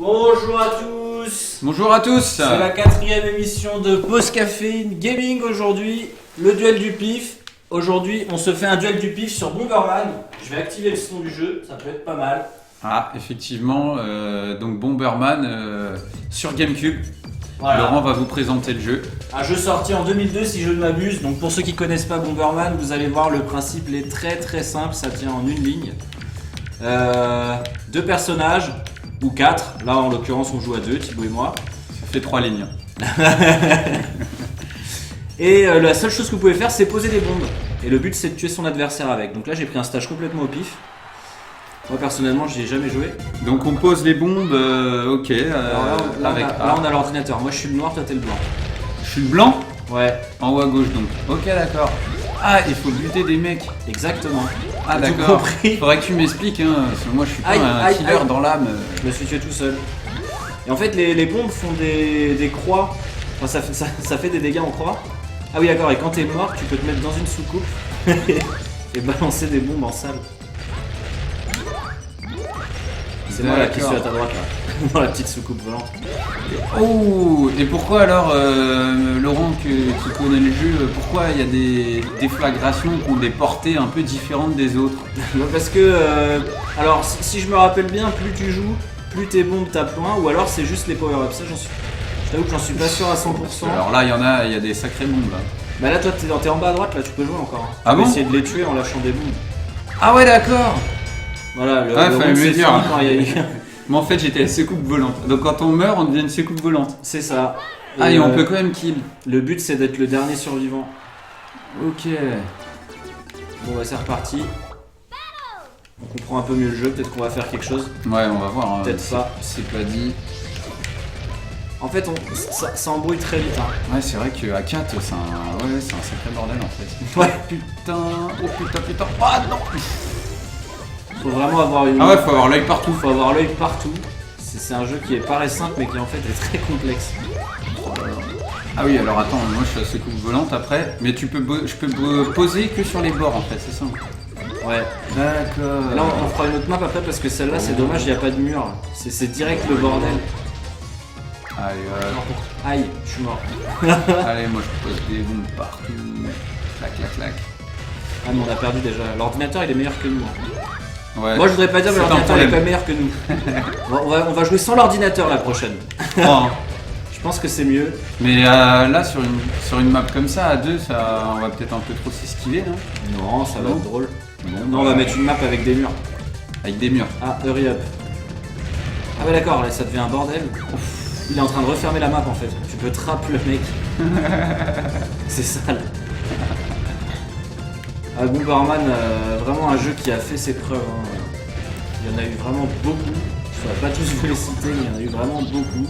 Bonjour à tous. Bonjour à tous. C'est la 4e émission de Pause Caféine Gaming aujourd'hui. Le duel du pif. Aujourd'hui, on se fait un duel du pif sur Bomberman. Je vais activer le son du jeu, ça peut être pas mal. Ah, effectivement, donc Bomberman sur GameCube. Voilà. Laurent va vous présenter le jeu. Un jeu sorti en 2002 si je ne m'abuse. Donc pour ceux qui connaissent pas Bomberman, vous allez voir le principe il est très simple, ça tient en une ligne. Deux personnages, ou quatre. Là en l'occurrence on joue à deux, Thibaut et moi. Ça fait 3 lignes. Et la seule chose que vous pouvez faire c'est poser des bombes. Et le but c'est de tuer son adversaire avec. Donc là j'ai pris un stage complètement au pif. Moi personnellement j'y ai jamais joué. Donc on pose les bombes, ok. Là on a l'ordinateur. Moi je suis le noir, toi t'es le blanc. Je suis le blanc. Ouais. En haut à gauche donc. Ok, d'accord. Ah, il faut buter des mecs. Exactement. Ah, T'as tout d'accord. compris. Faudrait que tu m'expliques, hein, parce que moi je suis pas un killer aïe. dans l'âme. Je me suis tué tout seul. Et en fait les bombes font des croix. Enfin ça fait des dégâts en croix. Ah oui d'accord, et quand t'es mort tu peux te mettre dans une soucoupe et balancer des bombes en salle. C'est moi là qui suis à ta droite là, dans la petite soucoupe volante. Oh, et pourquoi alors, Laurent, qui connaît le jeu, pourquoi il y a des déflagrations qui ont des portées un peu différentes des autres? Parce que, alors si je me rappelle bien, plus tu joues, plus tes bombes tapent loin, ou alors c'est juste les power-ups. Ça, je t'avoue que j'en suis pas sûr à 100%. Alors là, il y a des sacrées bombes là. Bah là, toi, t'es en bas à droite, là, tu peux jouer encore. Hein. Ah bon? Essayer de les tuer en lâchant des bombes. Ah ouais, d'accord. Voilà, le fallait round, me c'est dire. fini quand il y a eu- Mais en fait, j'étais à secoupe volante. Donc quand on meurt, on devient une secoupe volante. C'est ça. Ah, et on peut quand même kill. Le but, c'est d'être le dernier survivant. Ok. Bon, bah, c'est reparti. On comprend un peu mieux le jeu, peut-être qu'on va faire quelque chose. Ouais, on va voir. Hein. Peut-être pas. C'est pas dit. En fait, ça embrouille très vite. Hein. Ouais, c'est vrai qu'à 4, c'est un sacré bordel en fait. Ouais. Putain. Oh putain. Ah non. Faut vraiment avoir une. Ah ouais, faut avoir l'œil partout. Faut avoir l'œil partout. C'est un jeu qui paraît simple mais qui en fait est très complexe. Ah oui, alors attends, moi je suis à secoupe volante après. Mais je peux poser que sur les bords en fait, c'est ça? Ouais. D'accord. Et là on fera une autre map après parce que celle-là c'est dommage, il n'y a pas de mur. C'est direct le bordel. Allez, Aïe, je suis mort. allez, moi je pose des bombes partout. Clac. Ah mais on a perdu déjà. L'ordinateur il est meilleur que nous. Ouais. Moi je voudrais pas dire que C'est un l'ordinateur il est problème. pas meilleur que nous. on va jouer sans l'ordinateur la prochaine. Oh. Je pense que c'est mieux. Mais là, sur une map comme ça, à deux, on va peut-être un peu trop s'esquiver, non? Non, ça va Non. être drôle. Bon, Non, on va mettre une map avec des murs. avec des murs. Ah, hurry up. Ah ouais d'accord, là ça devient un bordel. Il est en train de refermer la map en fait. Tu peux trap le mec. C'est sale. Ah, Bomberman, vraiment un jeu qui a fait ses preuves. Hein. Il y en a eu vraiment beaucoup. Je ne vais pas tous vous les citer, mais il y en a eu vraiment beaucoup.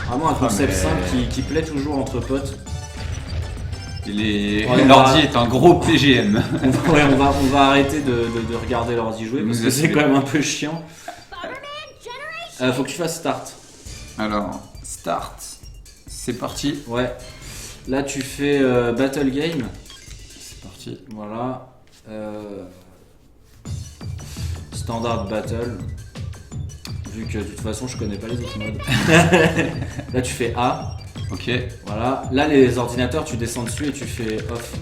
Vraiment un concept simple qui plaît toujours entre potes. Ouais, L'ordi est un gros PGM. On va arrêter de regarder l'ordi jouer parce que c'est quand même un peu chiant. Faut que tu fasses start. Alors, start. C'est parti. Ouais. Là tu fais Battle Game. C'est parti. Voilà. Standard Battle. Vu que de toute façon je connais pas les autres modes. Là tu fais A. Ok. Voilà. Là les ordinateurs tu descends dessus et tu fais off.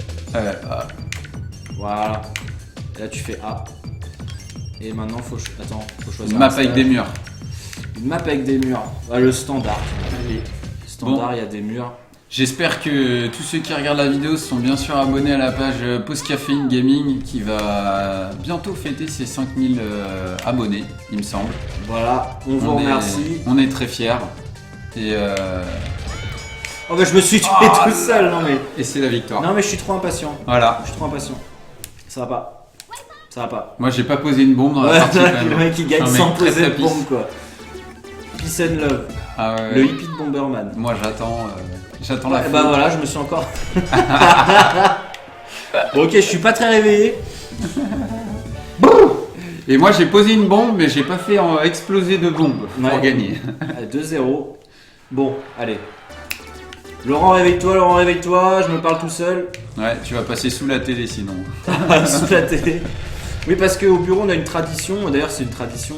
Voilà. Et là tu fais A. Et maintenant faut choisir. Une map un avec stage. des murs. Une map avec des murs. Ouais, le standard. Allez. Standard, il y a des murs. J'espère que tous ceux qui regardent la vidéo se sont bien sûr abonnés à la page Pause Caféine Gaming qui va bientôt fêter ses 5000 abonnés, il me semble. Voilà. On vous remercie. On est très fiers. Et Oh bah je me suis tué tout seul. et c'est la victoire. Non mais je suis trop impatient. Voilà. Je suis trop impatient. Ça va pas. Ça va pas. Moi j'ai pas posé une bombe dans la Ouais, partie quand même. le mec il gagne Un mec sans très poser de tapis. bombe quoi. Peace and love. Ah ouais. Le hippie de Bomberman. Moi j'attends la Ouais, fin. bah voilà, je me suis encore. Bon, ok, je suis pas très réveillé. Et moi j'ai posé une bombe mais j'ai pas fait exploser de bombe pour Ouais. gagner. 2-0. Bon, allez. Laurent, réveille-toi, je me parle tout seul. Ouais, tu vas passer sous la télé sinon. Sous la télé. Oui, parce qu'au bureau, on a une tradition, d'ailleurs, c'est une tradition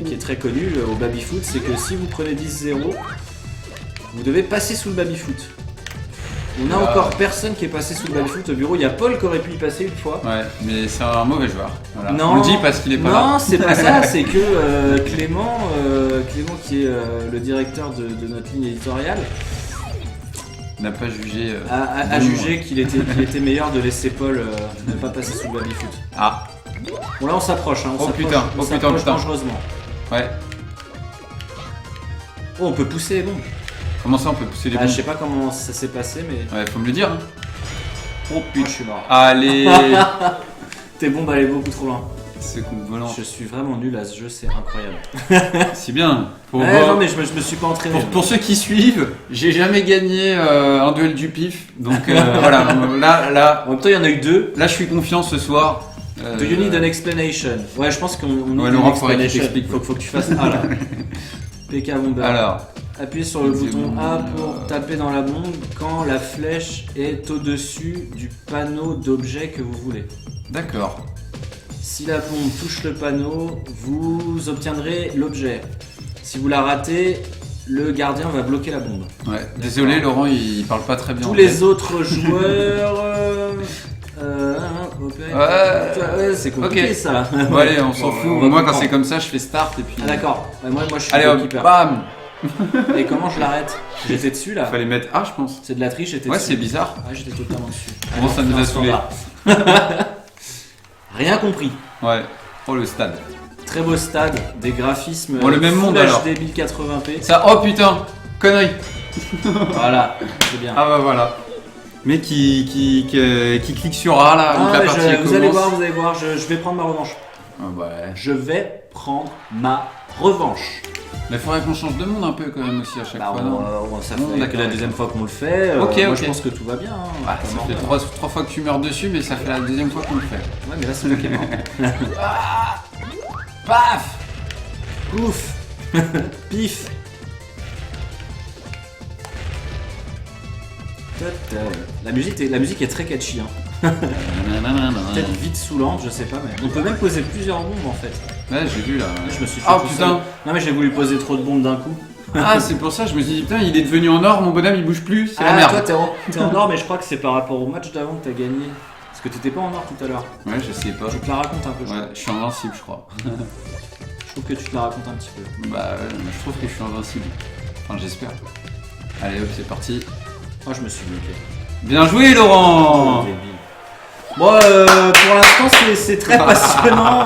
qui est très connue au baby-foot, c'est que si vous prenez 10-0, vous devez passer sous le baby-foot. On n'a encore personne qui est passé sous le baby-foot au bureau. Il y a Paul qui aurait pu y passer une fois. Ouais, mais c'est un mauvais joueur. Voilà. Non, on le dit parce qu'il est pas là. Non, c'est pas ça, c'est que Clément, qui est le directeur de notre ligne éditoriale, N'a pas jugé. a jugé qu'il était meilleur de laisser Paul ne pas passer sous le baby-foot. Ah, Bon, là, on s'approche, hein, on Oh, s'approche putain, on oh, putain, s'approche putain. dangereusement. ouais. Oh, on peut pousser les bombes. Comment ça on peut pousser les Je bombes? sais pas comment ça s'est passé, mais. Ouais, faut me le dire. Hein. Oh Je putain. suis mort. Allez. Tes bombes allaient beaucoup trop loin. Ce coup de volant. Je suis vraiment nul à ce jeu, c'est incroyable. C'est bien. Pour, Non, mais je me suis pas entraîné. pour ceux qui suivent, j'ai jamais gagné un duel du pif. Donc voilà, là, En même temps, il y en a eu deux. là, je suis confiant ce soir. Do you need an explanation? Ouais, je pense qu'on need Ouais, an Laurent, faudrait qu'il explanation. t'explique. Faut que tu fasses A là. PK Bomber. Alors, Appuyez sur le Deuxième bouton A bombe. pour taper dans la bombe quand la flèche est au-dessus du panneau d'objet que vous voulez. d'accord. Si la bombe touche le panneau, vous obtiendrez l'objet. Si vous la ratez, le gardien va bloquer la bombe. Ouais. Désolé, Laurent, il parle pas très bien. Tous anglais. les autres joueurs. Ouais, c'est compliqué Ok. ça. Bon, allez, on s'en fout. on va Moi, quand comprendre. c'est comme ça, je fais start et puis. Ah d'accord. Ouais, moi je suis Allez, hop, goalkeeper. bam. Et comment je l'arrête? J'étais dessus là. Fallait mettre A, je pense. C'est de la triche, j'étais Ouais, dessus. c'est bizarre. Ah, j'étais totalement dessus. Bon, ça nous a saoulés. Rien compris. Ouais. Oh, le stade. Très beau stade, des graphismes. Bon, le même Full monde, alors. HD 1080p. Ça, oh putain, connerie. Voilà, c'est bien. Ah bah voilà. Mais qui clique sur A là, donc la mais partie vous allez commence. voir, je vais prendre ma revanche. Ah ouais. Je vais prendre ma revanche. Mais faudrait qu'on change de monde un peu quand même aussi à chaque Bah, fois. non ça Non, fait que d'accord, la deuxième fois qu'on le fait. Ok, moi ok. je pense que tout va bien. Hein. Ah, Pas ça mort. fait trois fois que tu meurs dessus, mais ça fait la deuxième fois qu'on le fait. Ouais, mais là c'est moi qui est mort. Paf. Ouf. Pif. La musique est très catchy. Hein. Peut-être vite saoulante, je sais pas, mais on peut même poser plusieurs bombes en fait. Ouais, j'ai vu là. Je me suis fait Ah tout putain. seul. Non mais j'ai voulu poser trop de bombes d'un coup. Ah, c'est pour ça, je me suis dit, putain, il est devenu en or, mon bonhomme il bouge plus, c'est la Ah, merde. toi t'es en or, mais je crois que c'est par rapport au match d'avant que t'as gagné. Parce que t'étais pas en or tout à l'heure. Ouais, je sais pas. Je te la raconte un peu. Je Ouais, je suis invincible, je crois. trouve que tu te la racontes un petit peu. Bah ouais, je trouve que je suis invincible. Enfin, j'espère. Allez, hop, c'est parti. Moi je me suis bloqué. Bien joué, Laurent. Débile. Bon, pour l'instant c'est très passionnant.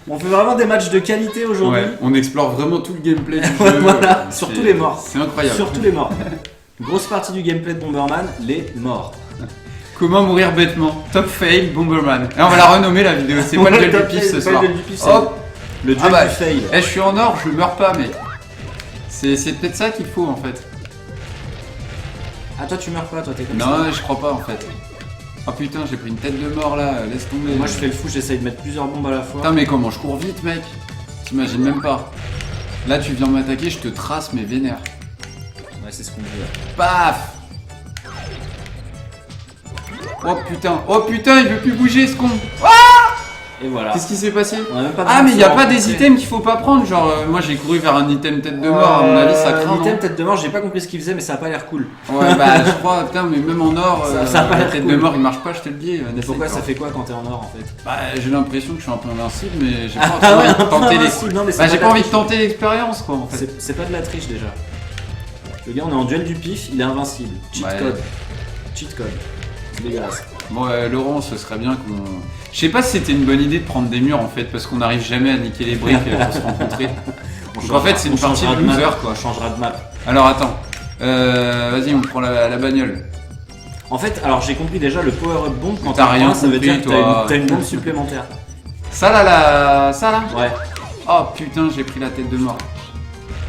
On fait vraiment des matchs de qualité aujourd'hui. Ouais, on explore vraiment tout le gameplay du Ouais, jeu. voilà, C'est- surtout les morts. C'est incroyable. Surtout les morts. Grosse partie du gameplay de Bomberman, les morts. Comment mourir bêtement. Top fail, Bomberman. Et on va la renommer la vidéo. C'est pas le duel du pif ce soir. Hop. Le duel Ah bah, du fail. Eh, je suis en or, je meurs pas, mais c'est peut-être ça qu'il faut en fait. Ah toi tu meurs pas, toi t'es comme ça. Non, je crois pas en fait. Oh putain, j'ai pris une tête de mort là, laisse tomber. Moi je fais le fou, j'essaye de mettre plusieurs bombes à la fois. Putain, mais comment je cours vite, mec. T'imagines même pas. Là, tu viens m'attaquer, je te trace, mais vénère. Ouais, c'est ce qu'on veut. Paf. Oh putain, il veut plus bouger ce con. Et voilà. Qu'est-ce qui s'est passé? On a même pas Ah, besoin mais de il y a se pas des rencontrer. items qu'il faut pas prendre. Genre, moi j'ai couru vers un item tête de mort, à mon avis ça craint. L'item non tête de mort, j'ai pas compris ce qu'il faisait, mais ça a pas l'air cool. Ouais, bah je crois, putain, mais même en or, Ça a pas la l'air tête cool. de mort il marche pas, je te le dis. Mais pourquoi ça fait quoi quand t'es en or en fait? Bah, j'ai l'impression que je suis un peu invincible, mais j'ai pas Ah envie ouais, de tenter invincible, non, mais c'est Bah, pas j'ai de pas la envie de triche. tenter l'expérience quoi en fait. C'est pas de la triche déjà. Le gars, on est en duel du pif, il est invincible. Cheat Ouais. code. Cheat code. C'est dégueulasse. Bon, Laurent, ce serait bien qu'on. Je sais pas si c'était une bonne idée de prendre des murs en fait, parce qu'on n'arrive jamais à niquer les briques pour se rencontrer. Donc en fait, c'est une partie de loser quoi. On changera de map. Alors attends, vas-y, on prend la bagnole. En fait, alors j'ai compris déjà le power-up bomb quand T'as t'as rien rien, ça veut compris, dire que toi. t'as une bombe supplémentaire. Ça là, ça là. Ouais. Oh putain, j'ai pris la tête de mort.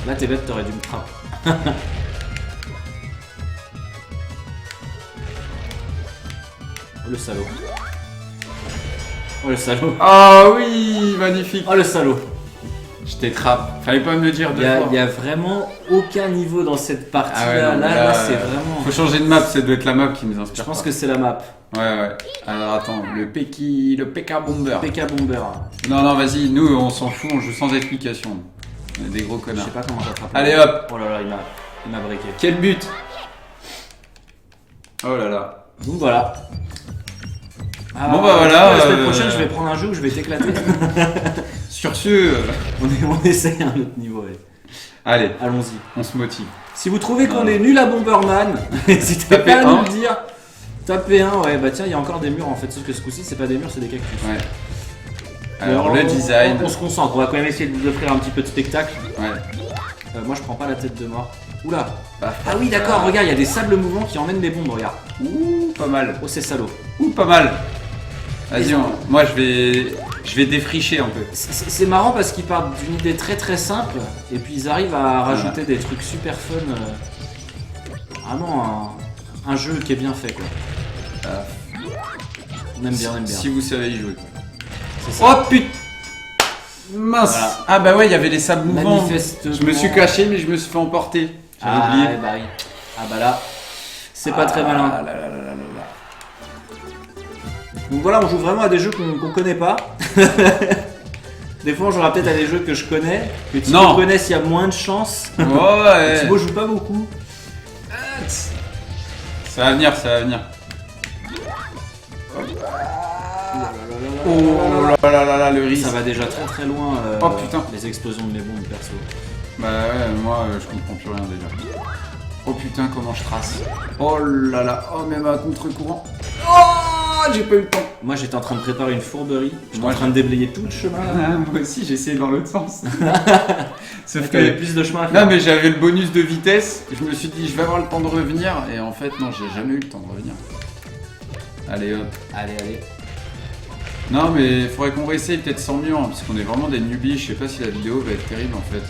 Là, t'es bête, t'aurais dû me trapper. Oh le salaud. Oh le salaud. Ah oui, magnifique. Oh le salaud. Je t'étrape. Fallait pas me le dire deux fois. Il y a vraiment aucun niveau dans cette partie Ah ouais, là. non, Là, c'est vraiment. Faut changer de map, ça doit être la map qui nous Je inspire. pense pas. que c'est la map. Ouais. Alors attends, le PK Bomber. PK Bomber. Non, vas-y, nous on s'en fout, on joue sans explication. On est des gros Je connards. sais pas comment t'attraper. Allez hop. Oh là là, il m'a briqué. Quel but? Oh là là. Donc voilà. Ah, Bon, bah, voilà, La semaine prochaine, je vais prendre un jeu où je vais t'éclater. Sur ce, on essaye un autre niveau. Ouais. allez, Allons-y. on se motive. Si vous trouvez qu'on Non. est nul à Bomberman, n'hésitez Tapez pas à nous un. le dire. Tapez un, ouais, bah tiens, il y a encore des murs en fait, sauf que ce coup-ci, c'est pas des murs, c'est des cactus. Ouais. Alors le on- design. On se concentre, on va quand même essayer de vous offrir un petit peu de spectacle. Ouais. Moi, je prends pas la tête de mort. Oula. Bah, Ah oui, d'accord, regarde, il y a des sables mouvants qui emmènent des bombes, regarde. Ouh, pas mal. Oh, c'est salaud. Ouh, pas mal. Vas-y, moi je vais défricher un peu. C'est marrant parce qu'ils partent d'une idée très très simple et puis ils arrivent à rajouter des trucs super fun. Vraiment un jeu qui est bien fait quoi. On aime bien, on aime bien. Si vous savez y jouer. C'est ça. Oh putain. Mince. Voilà. Ah bah ouais, il y avait les sables mouvants. Manifestement. Je me suis caché, mais je me suis fait emporter. J'avais Ah, oublié. bah oui. Ah bah là, c'est pas très malin. Ah là là là là là. Donc voilà, on joue vraiment à des jeux qu'on connaît pas. Des fois, on jouera peut-être à des jeux que je connais, que Thibaut Non. connaît s'il y a moins de chance. Ouais. Thibaut joue pas beaucoup. Ça va venir, ça va venir. Oh là là là là, le risque. Ça va déjà très très loin. Oh, putain. Les explosions de mes bombes perso. Bah ouais, moi je comprends plus rien déjà. Oh putain, comment je trace. Oh là là, oh même à contre-courant. Oh, j'ai pas eu le temps. Moi j'étais en train de préparer une fourberie, j'étais Moi, en train de déblayer tout le chemin. Là. Moi aussi j'ai essayé dans l'autre sens. Sauf T'avais que... plus de chemin à faire. Non mais j'avais le bonus de vitesse, je me suis dit je vais avoir le temps de revenir et en fait non, j'ai jamais eu le temps de revenir. Allez hop. Allez. Non mais il faudrait qu'on réessaye peut-être sans mur, hein, parce qu'on est vraiment des newbies, je sais pas si la vidéo va être terrible en fait.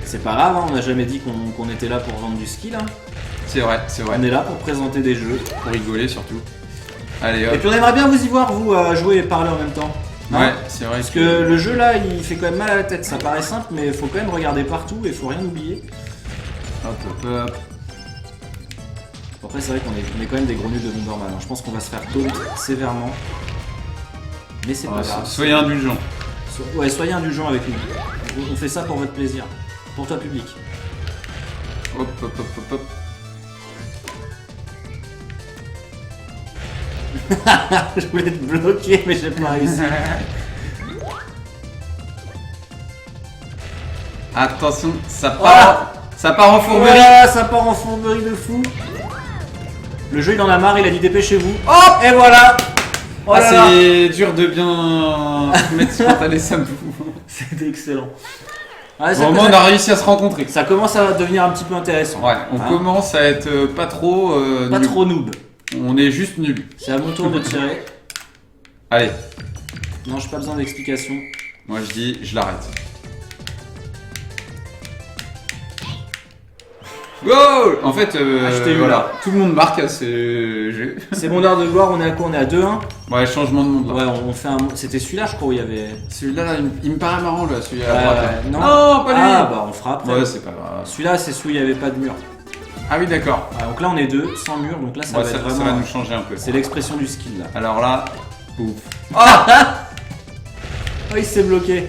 C'est pas grave, hein, on n'a jamais dit qu'on était là pour vendre du skill. Hein. C'est vrai, c'est vrai. On est là pour présenter des jeux. Pour rigoler surtout. Allez Et hop. puis on aimerait bien vous y voir, vous, jouer et parler en même temps. Hein. Ouais, c'est vrai. Parce que le jeu là, il fait quand même mal à la tête. Ça paraît simple, mais il faut quand même regarder partout et il faut rien oublier. Hop hop hop. Après, c'est vrai qu'on est quand même des gros nuls de Bomberman. Hein. Je pense qu'on va se faire taunt sévèrement. Mais c'est pas grave. Soyez indulgents. Ouais, soyez indulgents avec nous. On fait ça pour votre plaisir. Pour toi, public. Hop hop hop hop hop. Je voulais te bloquer, mais j'ai pas réussi. Attention, ça part, Voilà. ça part en fourberie. Voilà, ça part en fourberie de fou. Le jeu, il en a marre, il a dit dépêchez-vous. Oh, et voilà. Oh Ah, là là. c'est dur de bien mettre spontané ça me fout. C'était excellent. Ah, ça, Au moins, on a réussi à se rencontrer. ça commence à devenir un petit peu intéressant. Ouais, on Hein. commence à être pas trop. Pas nul. trop noob. On est juste nul. C'est à mon tour de tirer. Allez, Non, j'ai pas besoin d'explication. moi je dis, je l'arrête. Go! En fait, je t'ai eu, voilà, là. tout le monde marque à ce jeu. C'est mon heure de gloire, on est à quoi? On est à 2-1. Ouais, changement de monde là. Ouais, on fait un. C'était celui-là, je crois, où il y avait. Celui-là, là, il me paraît marrant là, celui à Ouais, droite. là. ouais, non. Non, pas lui! Ah, bah on fera après. Ouais, c'est pas grave. Celui-là, c'est celui où il n'y avait pas de mur. Ah oui, d'accord. Ouais, donc là, on est deux, sans mur, donc là, ça Ouais, va ça, être ça vraiment. va nous changer un peu. C'est l'expression du skill là. Alors là, ouf. Oh, il s'est bloqué.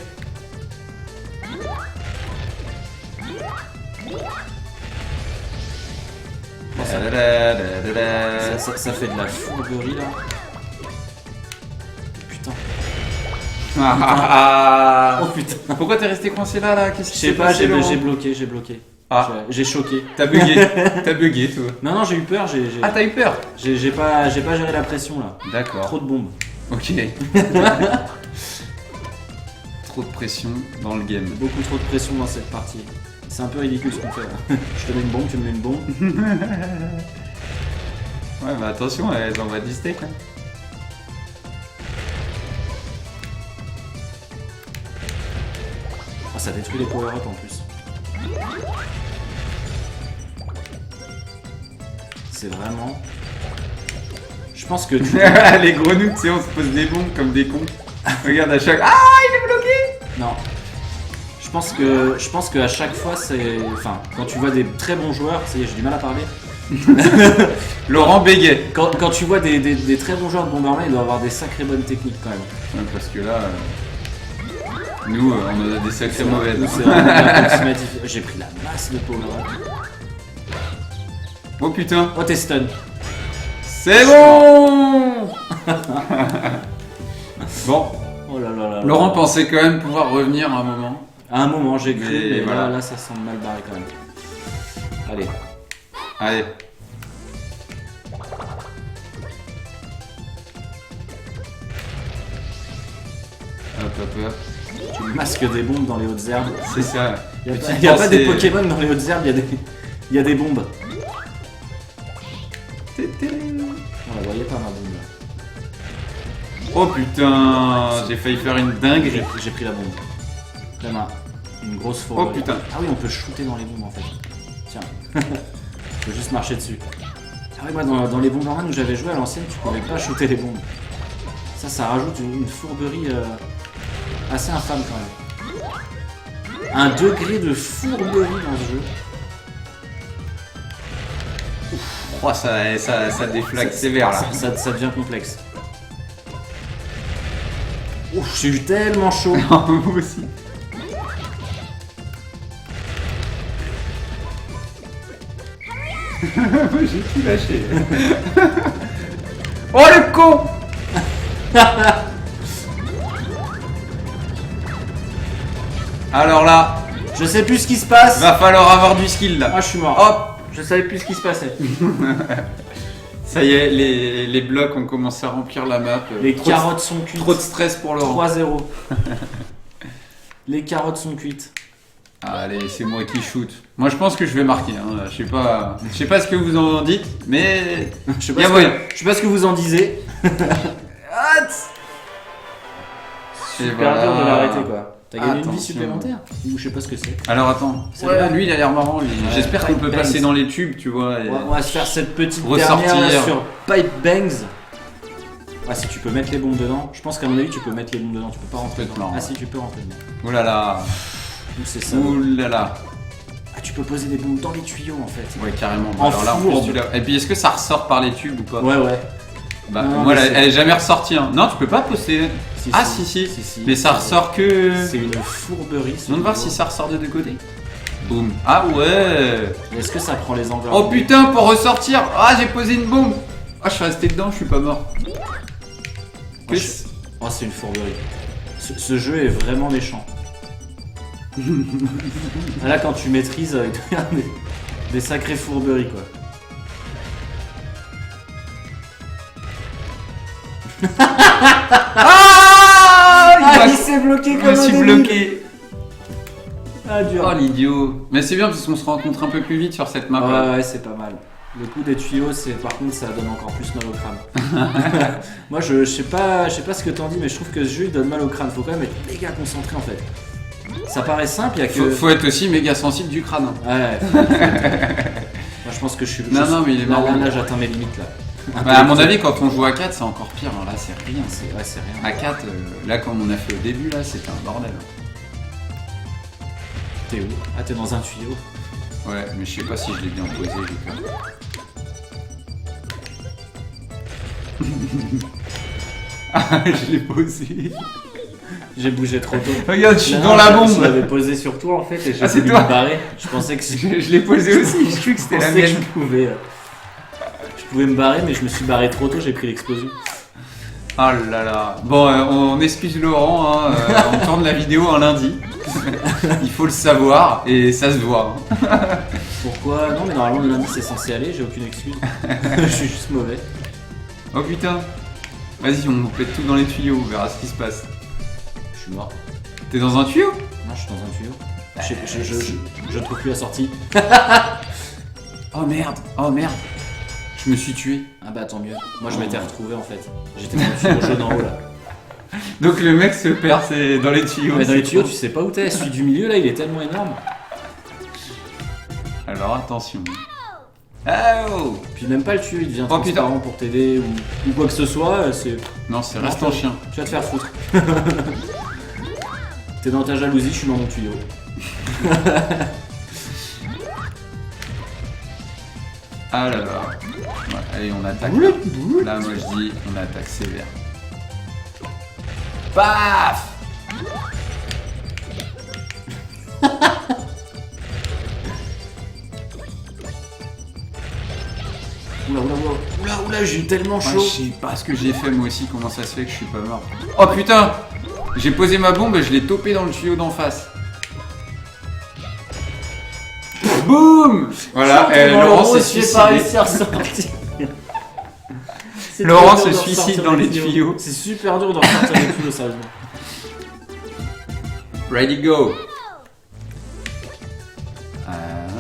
Bon, ça fait de la fourberie là. Putain. Ah. Oh putain. Pourquoi t'es resté coincé là Qu'est-ce Je qui sais s'est pas, passé, Laurent j'ai bloqué. Ah. J'ai choqué. T'as bugué. T'as bugué, toi. Non, j'ai eu peur, Ah, t'as eu peur j'ai pas géré la pression là. D'accord. Trop de bombes. Ok. Trop de pression dans le game. Beaucoup trop de pression dans cette partie. C'est un peu ridicule ce qu'on fait là. Je te mets une bombe, tu me mets une bombe. Ouais, mais attention, elles envoient du steak. Hein. Oh, ça détruit les power-up en plus. C'est vraiment. Je pense que tu. Les grenouilles, tu sais, on se pose des bombes comme des cons. Regarde à chaque... Ah, il est bloqué. Non. Je pense que à chaque fois, c'est... Enfin, quand tu vois des très bons joueurs, ça y est, j'ai du mal à parler. Laurent bégaye. Quand tu vois des très bons joueurs de Bomberman, ils doivent avoir des sacrées bonnes techniques quand même. Ouais, parce que là, nous, on a des sacrés mauvaises. C'est vraiment approximatif. J'ai pris la masse de Power. Oh putain. Oh, t'es stun. C'est bon. Bon. Oh là là là. Laurent pensait quand même pouvoir revenir à un moment. À un moment, j'ai cru, mais voilà. là, ça semble mal barré quand même. Allez. Allez. Hop hop hop. Tu masques des bombes dans les hautes herbes. C'est ça. Il Petit n'y a pas pensée. des Pokémon dans les hautes herbes, il y a des bombes. On la voyait pas ma bombe là. Oh putain, j'ai failli faire une dinguerie. J'ai pris la bombe. Vraiment, une grosse Oh fourberie. putain. Ah oui, on peut shooter dans les bombes en fait. Tiens. On peut juste marcher dessus. Ah oui, moi dans les Bomberman où j'avais joué à l'ancienne, tu pouvais pas shooter les bombes. Ça rajoute une fourberie assez infâme quand même. Un degré de fourberie dans ce jeu. Oh, ça déflague sévère là. Ça devient complexe. Ouf, j'ai eu tellement chaud. Moi aussi. J'ai tout lâché. Oh le con. Alors là, Je sais plus ce qui se passe. va falloir avoir du skill là. Ah, je suis mort. Hop. Je savais plus ce qui se passait. Ça y est, les blocs ont commencé à remplir la map. Les Trop de- carottes sont cuites. Trop de stress pour Laurent. 3-0. Les carottes sont cuites. Allez, c'est moi qui shoot. Moi je pense que je vais marquer. Hein. Je sais pas ce que vous en dites, mais Je sais Y a pas, moyen. je sais pas ce que vous en disiez. Super dur de l'arrêter quoi. T'as gagné une vie Attention. supplémentaire. Ou je sais pas ce que c'est. Alors attends, Ouais. lui il a l'air marrant. Lui. Ouais, J'espère qu'on Pipe peut Bangs. passer dans les tubes, tu vois. et- On va se faire cette petite Ressortir. dernière là, sur Pipe Bangs. Ah si tu peux mettre les bombes dedans. Je pense qu'à mon avis tu peux mettre les bombes dedans. Tu peux pas rentrer dedans. Non. Ah si tu peux rentrer dedans. Ouh là là. Ou c'est ça. Ouh là là. Ah tu peux poser des bombes dans les tuyaux en fait. Ouais, carrément. En Alors là, en fourbe. plus, et puis est-ce que ça ressort par les tubes ou pas? Ouais ouais. Bah, Non, moi, mais elle, c'est- elle est jamais ressortie. Hein. Non, tu peux pas poster. Si, Ah, si. si. Mais ça ressort que. C'est une fourberie. ce On va voir niveau. si ça ressort des deux côtés. Boum. Ah ouais. Est-ce que ça prend les angles? Oh putain, pour ressortir. Ah, j'ai posé une bombe. Ah, je suis resté dedans, je suis pas mort. Oh, oh, c'est une fourberie. Ce jeu est vraiment méchant. Là, quand tu maîtrises, il y a des sacrées fourberies quoi. Ah, il s'est bloqué je comme me un suis débile. bloqué. Ah, dur. Oh l'idiot. Mais c'est bien parce qu'on se rencontre un peu plus vite sur cette map. Ouais, c'est pas mal. Le coup des tuyaux, par contre, ça donne encore plus mal au crâne. Moi, je sais pas ce que t'en dis, mais je trouve que ce jeu il donne mal au crâne. Faut quand même être méga concentré en fait. Ça paraît simple, il y a que. Faut être aussi méga sensible du crâne. Ouais. Moi, je pense que je suis. Non, mais il est marrant. Là, j'atteins mes limites là. Bah, à mon avis, quand on joue à 4, c'est encore pire. Hein. Là, c'est rien. Ouais, c'est rien. À 4, là, comme on a fait au début, là, c'était un bordel. T'es où? Ah, t'es dans un tuyau. Ouais, mais je sais pas si je l'ai bien posé, j'ai peur. Ah, je l'ai posé. J'ai bougé trop tôt. Regarde, je suis Non, dans la Je bombe. l'avais posé sur toi en fait et j'ai Ah, c'est voulu toi. me barrer. Je pensais que Je l'ai posé aussi, je suis que c'était la pensais que mienne. je pouvais me barrer, mais je me suis barré trop tôt, j'ai pris l'explosion. Oh là là. Bon, on excuse Laurent, hein, on tourne la vidéo un lundi. Il faut le savoir et ça se voit. Hein. Pourquoi? Non, mais normalement le lundi c'est censé aller, j'ai aucune excuse. Je suis juste mauvais. Oh putain. Vas-y, on pète tout dans les tuyaux, on verra ce qui se passe. Je suis mort. T'es dans un tuyau? Non, je suis dans un tuyau. Je trouve plus la sortie. Oh merde, oh merde. Je me suis tué. Ah bah tant mieux. Moi je m'étais retrouvé en fait. J'étais dans le tuyau jaune en haut là. Donc le mec se perd c'est dans les tuyaux. Mais dans les c'est tuyaux, trop. tu sais pas où t'es. Celui du milieu là, il est tellement énorme. Alors attention. Oh. Puis même pas le tuyau, il devient Oh, putain. transparent pour t'aider ou quoi que ce soit. C'est... Non, c'est restant chien. Tu vas te faire foutre. T'es dans ta jalousie, je suis dans mon tuyau. Alors, ouais, allez, on attaque. Là, moi je dis, on attaque sévère. Paf. Oula, j'ai eu tellement Moi, chaud. je sais pas ce que j'ai fait moi aussi, comment ça se fait que je suis pas mort. Oh putain. J'ai posé ma bombe et je l'ai topé dans le tuyau d'en face. Boum. Voilà, Laurent s'est suicidé. Laurent se suicide dans les tuyaux. C'est super dur de ressortir les tuyaux, sérieusement. Ready go.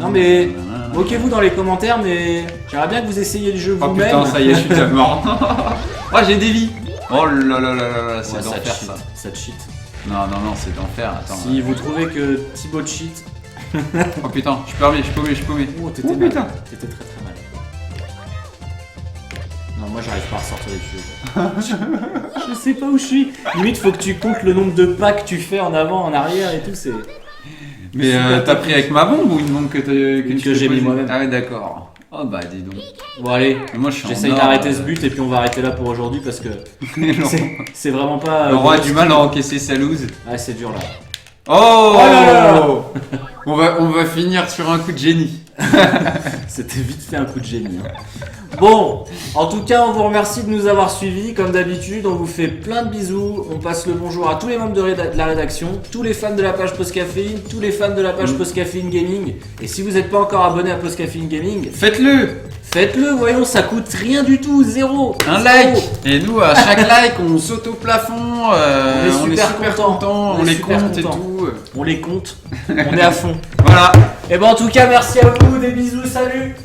Non mais, moquez-vous dans les commentaires, mais j'aimerais bien que vous essayiez le jeu Oh vous-même. putain, ça y est, je suis déjà mort. Oh, j'ai des vies. Oh là là là là là, c'est Ouais, d'enfer ça. Ça cheat. Non, non, non, c'est d'enfer, attends. Si vous trouvez que Thibaut cheat, Oh putain, je suis paumé, je suis paumé, je suis paumé. oh, t'étais Oh, mal. putain. T'étais très très mal. Non, moi j'arrive pas à ressortir des tuyaux. Je sais pas où je suis. Limite, faut que tu comptes le nombre de pas que tu fais en avant, en arrière et tout, c'est... Mais t'as pris avec ma bombe ou une bombe que Que j'ai mis moi-même. Ah ouais, d'accord. Oh bah dis donc. Bon allez, Mais moi je suis j'essaye en or, d'arrêter ce but et puis on va arrêter là pour aujourd'hui parce que c'est vraiment pas... Laurent a du mal à encaisser sa loose. Ah, c'est dur là. Oh, Oh là là. on va finir sur un coup de génie. C'était vite fait un coup de génie. Hein. Bon, en tout cas, on vous remercie de nous avoir suivis. Comme d'habitude, on vous fait plein de bisous. On passe le bonjour à tous les membres de la rédaction, tous les fans de la page Post Caféine, tous les fans de la page Post Caféine Gaming. Et si vous n'êtes pas encore abonné à Post Caféine Gaming, Faites-le. faites-le, voyons, ça coûte rien du tout, zéro. Un Zéro. like. Et nous, à chaque like, on saute au plafond. On est super contents. contents. On On est les super compte et contents. tout. On les compte, on est à fond. Voilà. Et ben en tout cas, merci à vous, des bisous, salut.